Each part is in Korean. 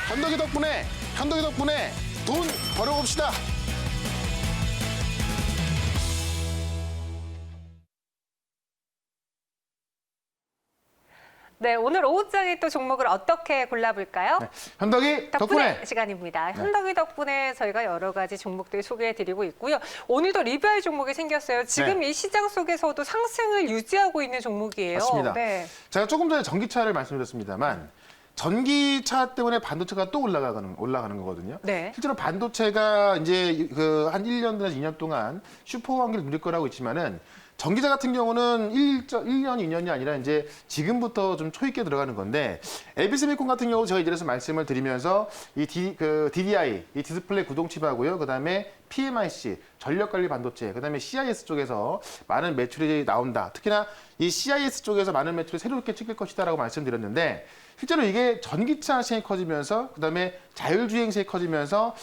현덕이 덕분에 돈 벌어봅시다. 네, 오늘 오후장에 또 종목을 어떻게 골라볼까요? 네, 현덕이 덕분에. 시간입니다. 현덕이 덕분에 저희가 여러 가지 종목들 소개해드리고 있고요. 오늘도 리뷰할 종목이 생겼어요. 지금 이 시장 속에서도 상승을 유지하고 있는 종목이에요. 맞습니다. 네. 제가 조금 전에 전기차를 말씀드렸습니다만 전기차 때문에 반도체가 또 올라가는 거거든요. 네. 실제로 반도체가 이제 그 한 1년 내지 2년 동안 슈퍼 환기를 누릴 거라고 있지만은 전기차 같은 경우는 1년, 2년이 아니라 이제 지금부터 좀 초입게 들어가는 건데 LB세미콘 같은 경우 제가 이래서 말씀을 드리면서 이 DDI, 이 디스플레이 구동칩하고요. 그다음에 PMIC, 전력관리 반도체, 그다음에 CIS 쪽에서 많은 매출이 나온다. 특히나 이 CIS 쪽에서 많은 매출이 새롭게 찍힐 것이다라고 말씀드렸는데 실제로 이게 전기차 시장이 커지면서 그다음에 자율주행 시장이 커지면서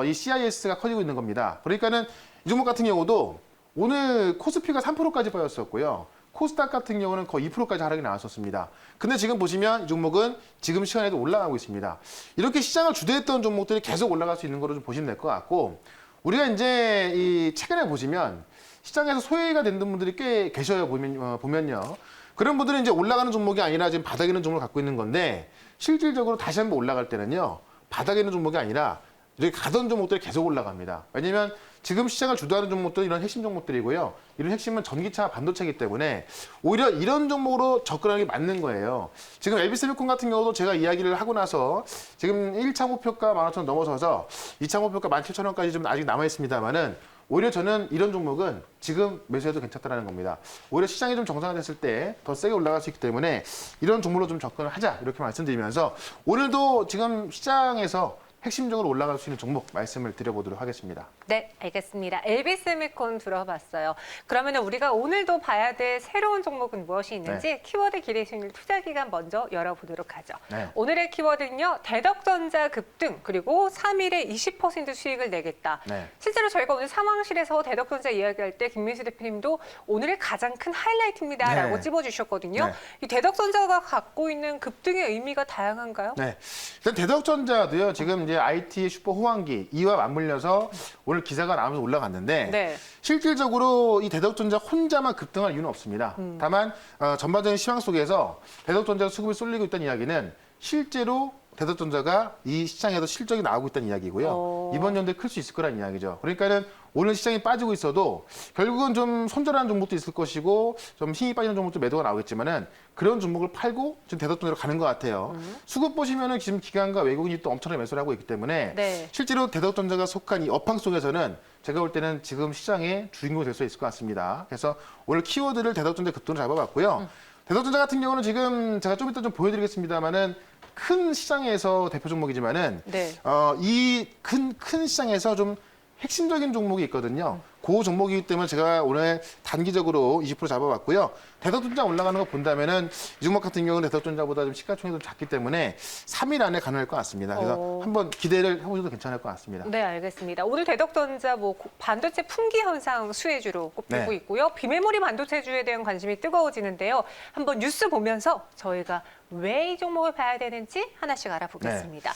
이 CIS가 커지고 있는 겁니다. 그러니까는 이 종목 같은 경우도 오늘 코스피가 3%까지 빠졌었고요. 코스닥 같은 경우는 거의 2%까지 하락이 나왔었습니다. 근데 지금 보시면 이 종목은 지금 시간에도 올라가고 있습니다. 이렇게 시장을 주도했던 종목들이 계속 올라갈 수 있는 거로 좀 보시면 될 것 같고 우리가 이제 이 최근에 보시면 시장에서 소외가 된 분들이 꽤 계셔요. 보면요. 그런 분들은 이제 올라가는 종목이 아니라 지금 바닥에 있는 종목을 갖고 있는 건데 실질적으로 다시 한번 올라갈 때는요. 바닥에 있는 종목이 아니라 이렇게 가던 종목들이 계속 올라갑니다. 왜냐면 지금 시장을 주도하는 종목들은 이런 핵심 종목들이고요. 이런 핵심은 전기차, 반도체이기 때문에 오히려 이런 종목으로 접근하는 게 맞는 거예요. 지금 LB세미콘 같은 경우도 제가 이야기를 하고 나서 지금 1차 목표가 15,000원 넘어서서 2차 목표가 17,000원까지 좀 아직 남아 있습니다만은 오히려 저는 이런 종목은 지금 매수해도 괜찮다는 겁니다. 오히려 시장이 좀 정상화됐을 때 더 세게 올라갈 수 있기 때문에 이런 종목으로 좀 접근을 하자 이렇게 말씀드리면서 오늘도 지금 시장에서 핵심적으로 올라갈 수 있는 종목 말씀을 드려보도록 하겠습니다. 네, 알겠습니다. LB세미콘 들어봤어요. 그러면 우리가 오늘도 봐야 될 새로운 종목은 무엇이 있는지 키워드 기대수익률 투자기간 먼저 열어보도록 하죠. 네. 오늘의 키워드는요. 대덕전자 급등 그리고 3일에 20% 수익을 내겠다. 네. 실제로 저희가 오늘 상황실에서 대덕전자 이야기할 때 김민수 대표님도 오늘의 가장 큰 하이라이트입니다. 라고 네. 찝어주셨거든요. 네. 이 대덕전자가 갖고 있는 급등의 의미가 다양한가요? 네. 일단 대덕전자도요. 지금 이제 IT 슈퍼 호황기 이와 맞물려서 오늘 기사가 나오면서 올라갔는데 네. 실질적으로 이 대덕전자 혼자만 급등할 이유는 없습니다. 다만 전반적인 시황 속에서 대덕전자 수급이 쏠리고 있다는 이야기는 실제로 대덕전자가 이 시장에서 실적이 나오고 있다는 이야기고요. 이번 연도에 클 수 있을 거라는 이야기죠. 그러니까는 오늘 시장이 빠지고 있어도 결국은 좀 손절하는 종목도 있을 것이고 좀 힘이 빠지는 종목도 매도가 나오겠지만은 그런 종목을 팔고 지금 대덕전자로 가는 것 같아요. 수급 보시면은 지금 기관과 외국인이 또 엄청나게 매수를 하고 있기 때문에 네. 실제로 대덕전자가 속한 이 업황 속에서는 제가 볼 때는 지금 시장의 주인공이 될 수 있을 것 같습니다. 그래서 오늘 키워드를 대덕전자 급등으로 잡아봤고요. 대덕전자 같은 경우는 지금 제가 좀 이따 좀 보여드리겠습니다만은 큰 시장에서 대표 종목이지만은 네. 이 큰 시장에서 좀 핵심적인 종목이 있거든요. 그 종목이기 때문에 제가 오늘 단기적으로 20% 잡아봤고요. 대덕전자 올라가는 거 본다면은 이 종목 같은 경우는 대덕전자보다 좀 시가총액이 좀 작기 때문에 3일 안에 가능할 것 같습니다. 그래서 한번 기대를 해보셔도 괜찮을 것 같습니다. 네, 알겠습니다. 오늘 대덕전자 반도체 품귀 현상 수혜주로 꼽히고 있고요. 비메모리 반도체주에 대한 관심이 뜨거워지는데요. 한번 뉴스 보면서 저희가 왜 이 종목을 봐야 되는지 하나씩 알아보겠습니다.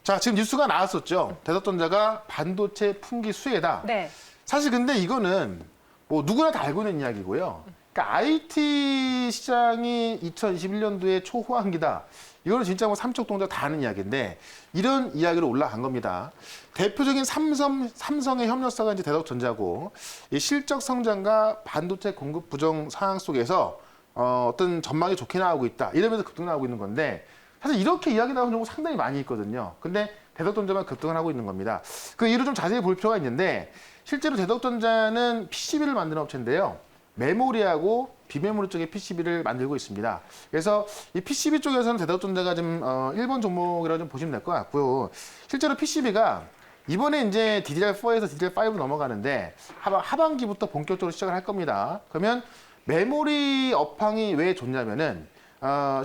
자, 지금 뉴스가 나왔었죠. 대덕전자가 반도체 품귀 수혜다. 네. 사실 근데 이거는 뭐 누구나 다 알고 있는 이야기고요. 그러니까 IT 시장이 2021년도에 초호황기다. 이거는 진짜 뭐 삼척동자 다 아는 이야기인데 이런 이야기로 올라간 겁니다. 대표적인 삼성의 협력사가 이제 대덕전자고 이 실적 성장과 반도체 공급 부정 상황 속에서 어떤 전망이 좋게 나오고 있다. 이러면서 급등 나오고 있는 건데 사실 이렇게 이야기 나오는 종목 상당히 많이 있거든요. 근데 대덕전자만 급등을 하고 있는 겁니다. 그 이유를 좀 자세히 볼 필요가 있는데 실제로 대덕전자는 PCB를 만드는 업체인데요. 메모리하고 비메모리 쪽의 PCB를 만들고 있습니다. 그래서 이 PCB 쪽에서는 대덕전자가 좀 일본 종목이라고 좀 보시면 될 것 같고요. 실제로 PCB가 이번에 이제 DDR4에서 DDR5로 넘어가는데 하반기부터 본격적으로 시작을 할 겁니다. 그러면 메모리 업황이 왜 좋냐면은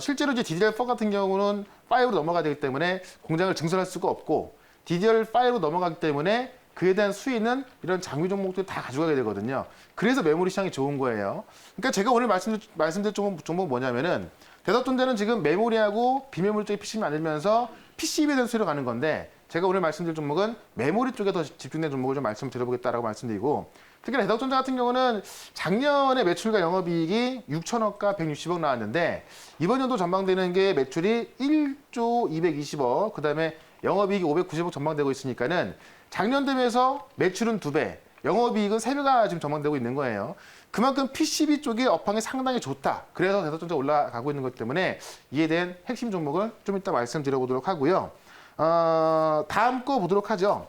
실제로 이제 DDR4 같은 경우는 5로 넘어가야 되기 때문에 공장을 증설할 수가 없고 DDR5로 넘어가기 때문에 그에 대한 수위는 이런 장비 종목들이 다 가져가게 되거든요. 그래서 메모리 시장이 좋은 거예요. 그러니까 제가 오늘 말씀드릴 종목은 뭐냐면은 대덕전자는 지금 메모리하고 비메모리 쪽에 PCB 만들면서 PCB에 대한 수혜로 가는 건데 제가 오늘 말씀드릴 종목은 메모리 쪽에 더 집중된 종목을 좀 말씀드려보겠다라고 말씀드리고 특히 대덕전자 같은 경우는 작년에 매출과 영업이익이 6천억과 160억 나왔는데 이번 연도 전망되는 게 매출이 1조 220억 그다음에 영업이익이 590억 전망되고 있으니까는 작년 대비해서 매출은 2배, 영업이익은 3배가 지금 전망되고 있는 거예요. 그만큼 PCB 쪽의 업황이 상당히 좋다. 그래서 대덕전자 올라가고 있는 것 때문에 이에 대한 핵심 종목을 좀 이따 말씀드려보도록 하고요. 다음 거 보도록 하죠.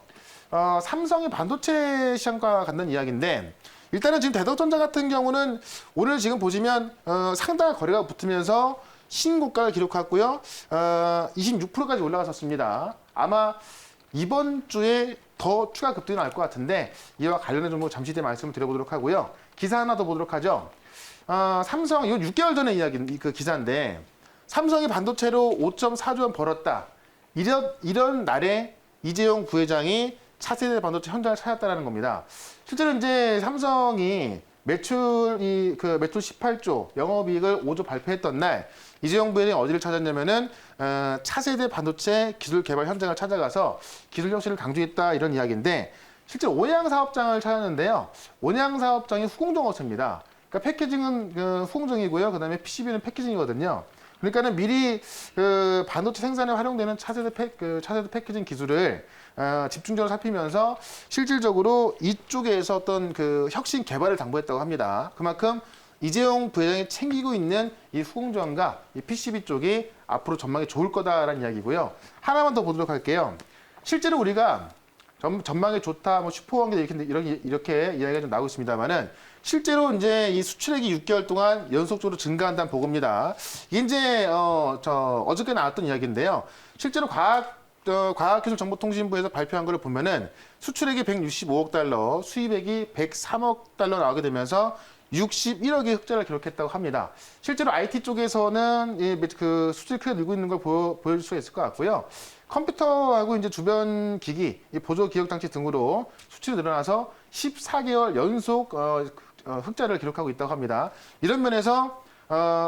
삼성이 반도체 시장과 같은 이야기인데 일단은 지금 대덕전자 같은 경우는 오늘 지금 보시면 상당한 거래가 붙으면서 신고가를 기록했고요. 26%까지 올라갔었습니다. 아마 이번 주에 더 추가 급등이 나올 것 같은데 이와 관련된 종목 잠시 뒤에 말씀을 드려보도록 하고요. 기사 하나 더 보도록 하죠. 삼성 이건 6개월 전의 이야기 그 기사인데 삼성이 반도체로 5.4조 원 벌었다. 이런 날에 이재용 부회장이 차세대 반도체 현장을 찾았다라는 겁니다. 실제로 이제 삼성이 매출 18조, 영업이익을 5조 발표했던 날 이재용 부회장이 어디를 찾았냐면은 차세대 반도체 기술 개발 현장을 찾아가서 기술 혁신을 강조했다 이런 이야기인데 실제로 온양 사업장을 찾았는데요. 온양 사업장이 후공정 업체입니다. 그러니까 패키징은 후공정이고요. 그다음에 PCB는 패키징이거든요. 그러니까는 미리 반도체 생산에 활용되는 차세대 패키징 기술을 집중적으로 살피면서 실질적으로 이쪽에서 어떤 혁신 개발을 당부했다고 합니다. 그만큼 이재용 부회장이 챙기고 있는 이 후공정과 이 PCB 쪽이 앞으로 전망이 좋을 거다라는 이야기고요. 하나만 더 보도록 할게요. 실제로 우리가 전망이 좋다, 뭐 슈퍼원기 이렇게 이야기가 좀 나오고 있습니다만은 실제로 이제 이 수출액이 6개월 동안 연속적으로 증가한다는 보고입니다. 이게 이제 어저께 나왔던 이야기인데요. 실제로 과학기술정보통신부에서 발표한 걸 보면은 수출액이 165억 달러, 수입액이 103억 달러 나오게 되면서 61억의 흑자를 기록했다고 합니다. 실제로 IT 쪽에서는 수출이 크게 늘고 있는 걸 보여줄 수가 있을 것 같고요. 컴퓨터하고 이제 주변 기기, 보조 기억 장치 등으로 수출이 늘어나서 14개월 연속 흑자를 기록하고 있다고 합니다. 이런 면에서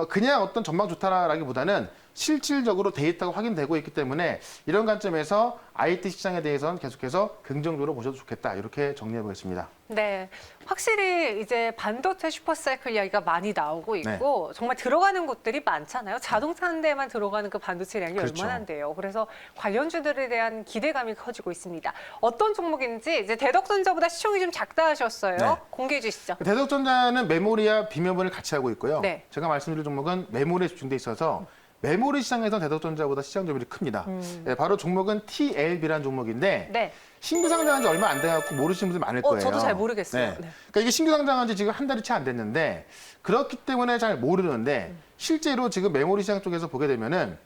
그냥 어떤 전망 좋다라기보다는 실질적으로 데이터가 확인되고 있기 때문에 이런 관점에서 IT 시장에 대해서는 계속해서 긍정적으로 보셔도 좋겠다. 이렇게 정리해 보겠습니다. 네, 확실히 이제 반도체 슈퍼사이클 이야기가 많이 나오고 있고 정말 들어가는 곳들이 많잖아요. 자동차 한 대만 들어가는 그 반도체량이 그렇죠. 얼마나 돼요. 그래서 관련주들에 대한 기대감이 커지고 있습니다. 어떤 종목인지 이제 대덕전자보다 시총이 좀 작다 하셨어요. 네. 공개해 주시죠. 대덕전자는 메모리와 비메모리를 같이 하고 있고요. 네. 제가 말씀드릴 종목은 메모리에 집중돼 있어서 메모리 시장에서 대덕전자보다 시장 점유율이 큽니다. 네, 바로 종목은 TLB라는 종목인데 네. 신규 상장한 지 얼마 안 돼갖고 모르시는 분들 많을 거예요. 저도 잘 모르겠어요. 네. 네. 그러니까 이게 신규 상장한 지 지금 한 달이 채 안 됐는데 그렇기 때문에 잘 모르는데 실제로 지금 메모리 시장 쪽에서 보게 되면은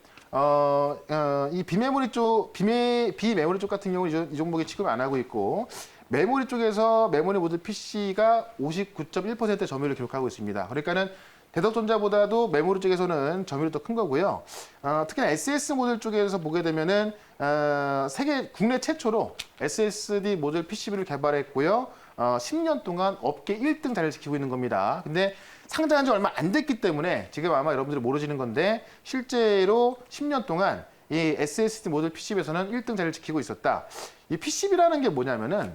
이 비메모리 쪽 같은 경우 이 종목이 취급을 안 하고 있고 메모리 쪽에서 메모리 모듈 PC가 59.1% 점유율을 기록하고 있습니다. 그러니까는 대덕전자보다도 메모리 쪽에서는 점유율이 더 큰 거고요. 특히나 SS 모듈 쪽에서 보게 되면은 국내 최초로 SSD 모듈 PCB를 개발했고요. 10년 동안 업계 1등 자리를 지키고 있는 겁니다. 근데 상장한 지 얼마 안 됐기 때문에 지금 아마 여러분들이 모르시는 건데 실제로 10년 동안 이 SSD 모듈 PCB에서는 1등 자리를 지키고 있었다. 이 PCB라는 게 뭐냐면은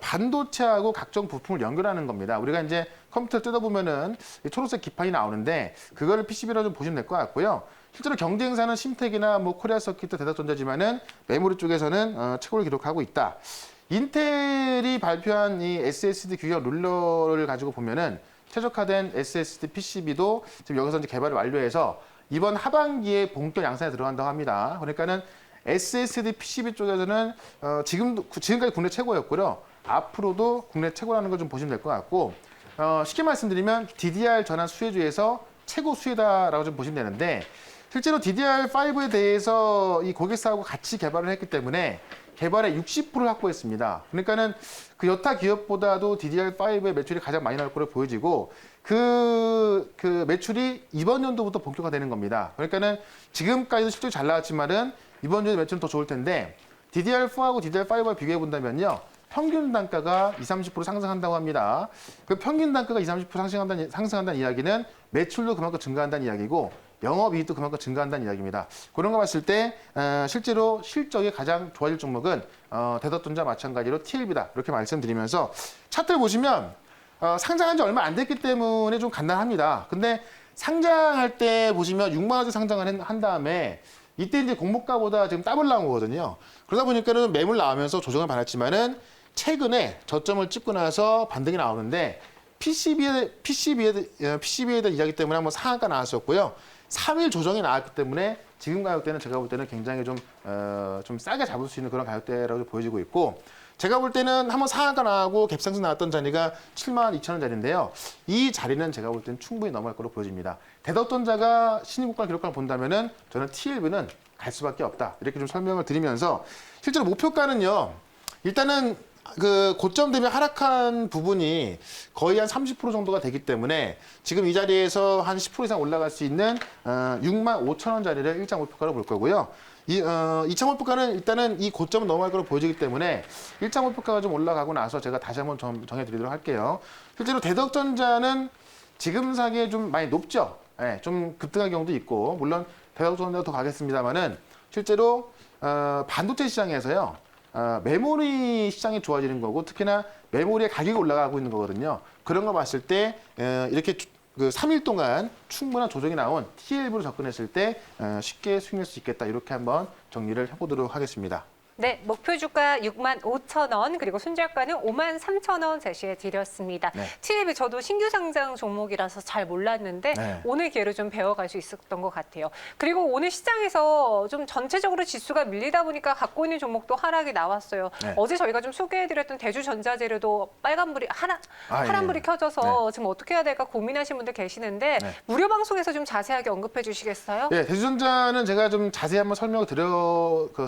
반도체하고 각종 부품을 연결하는 겁니다. 우리가 이제 컴퓨터를 뜯어보면은 초록색 기판이 나오는데 그거를 PCB라고 좀 보시면 될 것 같고요. 실제로 경쟁사는 심텍이나 뭐 코리아 서킷, 대덕전자지만은 메모리 쪽에서는 최고를 기록하고 있다. 인텔이 발표한 이 SSD 규격 룰러를 가지고 보면은 최적화된 SSD PCB도 지금 여기서 이제 개발을 완료해서 이번 하반기에 본격 양산에 들어간다고 합니다. 그러니까는 SSD PCB 쪽에서는 지금까지 국내 최고였고요. 앞으로도 국내 최고라는 걸 좀 보시면 될 것 같고 쉽게 말씀드리면 DDR 전환 수혜주에서 최고 수혜다라고 좀 보시면 되는데 실제로 DDR5에 대해서 이 고객사하고 같이 개발을 했기 때문에 개발의 60%를 확보했습니다. 그러니까는 그 여타 기업보다도 DDR5의 매출이 가장 많이 나올 거로 보여지고 그 매출이 이번 연도부터 본격화되는 겁니다. 그러니까는 지금까지도 실적이 잘 나왔지만은 이번 연도 매출은 더 좋을 텐데 DDR4하고 DDR5와 비교해 본다면요. 평균 단가가 20-30% 상승한다고 합니다. 그 평균 단가가 20-30% 상승한다는 이야기는 매출도 그만큼 증가한다는 이야기고 영업이익도 그만큼 증가한다는 이야기입니다. 그런 거 봤을 때 실제로 실적이 가장 좋아질 종목은 대덕전자 마찬가지로 TLB다 이렇게 말씀드리면서 차트를 보시면 상장한 지 얼마 안 됐기 때문에 좀 간단합니다. 근데 상장할 때 보시면 6만 원대 상장을 한 다음에 이때 이제 공모가보다 지금 더블 나온 거거든요. 그러다 보니까는 매물 나오면서 조정을 받았지만은 최근에 저점을 찍고 나서 반등이 나오는데 PCB에 대한 이야기 때문에 한번 상한가 나왔었고요. 3일 조정이 나왔기 때문에 지금 가격대는 제가 볼 때는 굉장히 좀 싸게 잡을 수 있는 그런 가격대라고 보여지고 있고 제가 볼 때는 한번 상한가 나오고 갭상승 나왔던 자리가 72,000원짜리인데요. 이 자리는 제가 볼 때는 충분히 넘어갈 거로 보여집니다. 대덕전자가 신입고가 기록을 본다면은 저는 TLB는 갈 수밖에 없다. 이렇게 좀 설명을 드리면서 실제로 목표가는요. 일단은 그 고점 대비 하락한 부분이 거의 한 30% 정도가 되기 때문에 지금 이 자리에서 한 10% 이상 올라갈 수 있는 65,000원짜리를 일장 목표가로 볼 거고요. 이 2차 목표가는 일단은 이 고점은 넘어갈 거로 보여지기 때문에 1차 목표가가 좀 올라가고 나서 제가 다시 한번 정해드리도록 할게요. 실제로 대덕전자는 지금 사기에 좀 많이 높죠. 네, 좀 급등한 경우도 있고 물론 대덕전자도 더 가겠습니다만은 실제로 반도체 시장에서요. 메모리 시장이 좋아지는 거고 특히나 메모리의 가격이 올라가고 있는 거거든요. 그런 거 봤을 때 이렇게 그 3일 동안 충분한 조정이 나온 TLB로 접근했을 때 쉽게 수익낼 수 있겠다. 이렇게 한번 정리를 해보도록 하겠습니다. 네, 목표 주가 65,000원 그리고 손절가는 53,000원 제시해 드렸습니다. 네. TLB 저도 신규 상장 종목이라서 잘 몰랐는데 네. 오늘 기회로 좀 배워갈 수 있었던 것 같아요. 그리고 오늘 시장에서 좀 전체적으로 지수가 밀리다 보니까 갖고 있는 종목도 하락이 나왔어요. 네. 어제 저희가 좀 소개해드렸던 대주전자재료도 빨간불이 파란불이 예. 켜져서 지금 어떻게 해야 될까 고민하시는 분들 계시는데 네. 무료 방송에서 좀 자세하게 언급해 주시겠어요? 네, 대주전자는 제가 좀 자세히 한번 설명을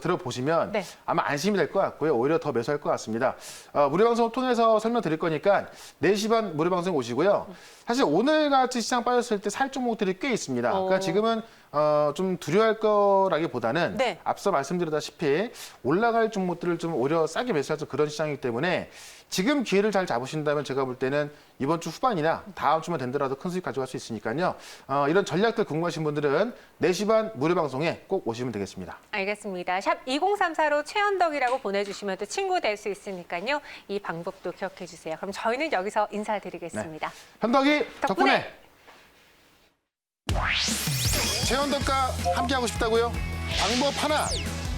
들어보시면 네. 아마 안심이 될 것 같고요. 오히려 더 매수할 것 같습니다. 무료 방송을 통해서 설명드릴 거니까 4시 반 무료 방송 오시고요. 사실 오늘같이 시장 빠졌을 때 살 종목들이 꽤 있습니다. 그러니까 지금은 좀 두려워할 거라기보다는 네. 앞서 말씀드렸다시피 올라갈 종목들을 좀 오히려 싸게 매수해서 그런 시장이기 때문에 지금 기회를 잘 잡으신다면 제가 볼 때는 이번 주 후반이나 다음 주만 된더라도 큰 수익 가져갈 수 있으니까요. 이런 전략들 궁금하신 분들은 4시 반 무료 방송에 꼭 오시면 되겠습니다. 알겠습니다. 샵 2034로 최현덕이라고 보내주시면 또 친구 될 수 있으니까요. 이 방법도 기억해 주세요. 그럼 저희는 여기서 인사드리겠습니다. 현덕이 덕분에. 최현덕과 함께하고 싶다고요? 방법 하나.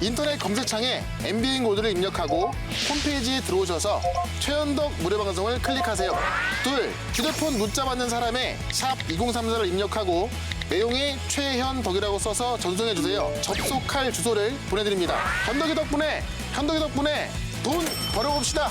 인터넷 검색창에 MBN 코드를 입력하고 홈페이지에 들어오셔서 최현덕 무료 방송을 클릭하세요. 둘, 휴대폰 문자 받는 사람의 샵 2034를 입력하고 내용에 최현덕이라고 써서 전송해 주세요. 접속할 주소를 보내드립니다. 현덕이 덕분에 돈 벌어봅시다.